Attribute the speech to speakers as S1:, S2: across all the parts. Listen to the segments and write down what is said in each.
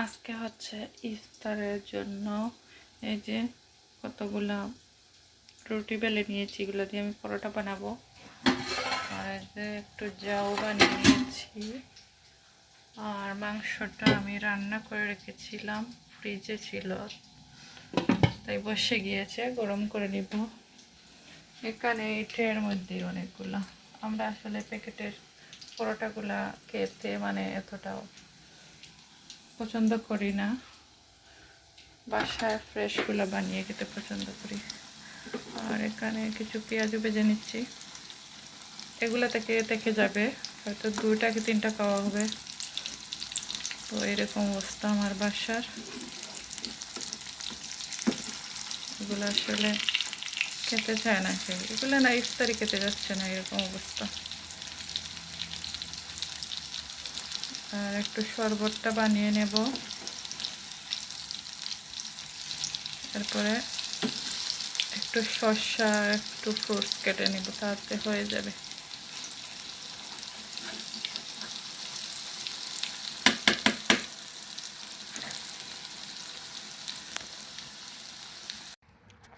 S1: আজকে হচ্ছে ইফতারের জন্য এই যে কতগুলা রুটি বেলে নিয়েছি, এগুলো দিয়ে আমি পরোটা বানাবো। আর এই যে একটু জাউ বানিয়ে নিয়েছি। আর মাংসটা আমি রান্না করে রেখেছিলাম, ফ্রিজে ছিল, তাই বসে গিয়েছে, গরম করে নিব। এখানে এই ট্রের মধ্যে অনেকগুলা, আমরা আসলে প্যাকেটের পরোটাগুলা খেতে মানে এতটাও পছন্দ করি না, বাসায় ফ্রেশগুলো বানিয়ে খেতে পছন্দ করি। আর এখানে কিছু পেঁয়াজও ভেজে নিচ্ছি, এগুলো থেকে থেকে যাবে, হয়তো 2টা কি 3টা খাওয়া হবে। তো এরকম অবস্থা আমার বাসার, এগুলো আসলে খেতে চায় না কেউ, এগুলো না ইফতারি খেতে যাচ্ছে না, এরকম অবস্থা। আর একটু শরবতটা বানিয়ে নেব, তারপরে একটু শসা একটু ফ্রুটস কেটে নেব, তাতে হয়ে যাবে।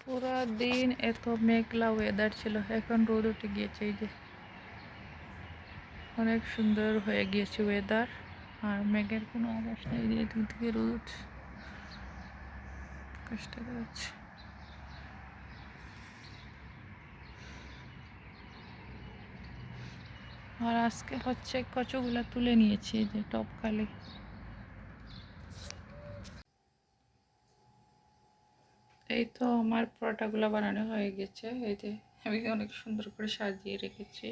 S1: পুরো দিন এত মেঘলা ওয়েদার ছিল, এখন রোদ উঠে গিয়েছে, এই যে অনেক সুন্দর হয়ে গিয়েছে ওয়েদার। আর মেঘের কোনো আভাস নেই, এদিক থেকে রোদ উঠছে, কষ্ট করছে। আর আজকে হচ্ছে কচুগুলা তুলে নিয়েছি, এই যে টপকালি। এই তো আমার পরোটাগুলো বানানো হয়ে গেছে, এই যে আমি অনেক সুন্দর করে সাজিয়ে রেখেছি।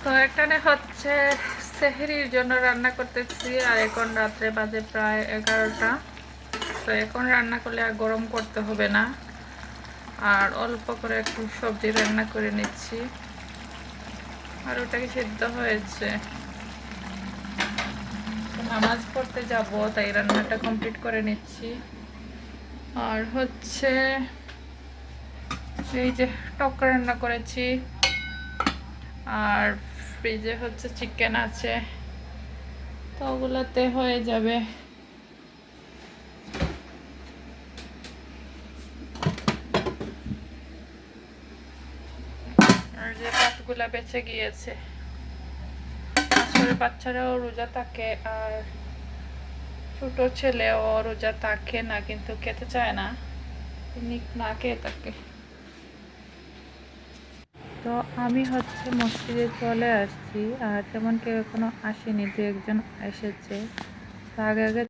S1: তো এখানে হচ্ছে সেহরির জন্য রান্না করতেছি, আর এখন রাত্রে বাজে প্রায় 11টা। তো এখন রান্না করলে আর গরম করতে হবে না, আর অল্প করে একটু সবজি রান্না করে নিচ্ছি। আর ওটাকে সিদ্ধ হয়েছে, নামাজ পড়তে যাব, তাই রান্নাটা কমপ্লিট করে নিচ্ছি। আর হচ্ছে এই যে টক রান্না করেছি, আর ফ্রিজে হচ্ছে চিকেন আছে, তো ওগুলোতে হয়ে যাবে। আর যে ভাতগুলা বেঁচে গিয়েছে, আসলে বাচ্চারাও রোজা থাকে, আর ছোট ছেলেও রোজা থাকে না, কিন্তু খেতে চায় না, না খেয়ে থাকে। তো আমি হচ্ছে মসজিদে চলে আসছি, আর তেমন কেউ এখনো আসেনি, 2-1 জন এসেছে। তো আগে আগে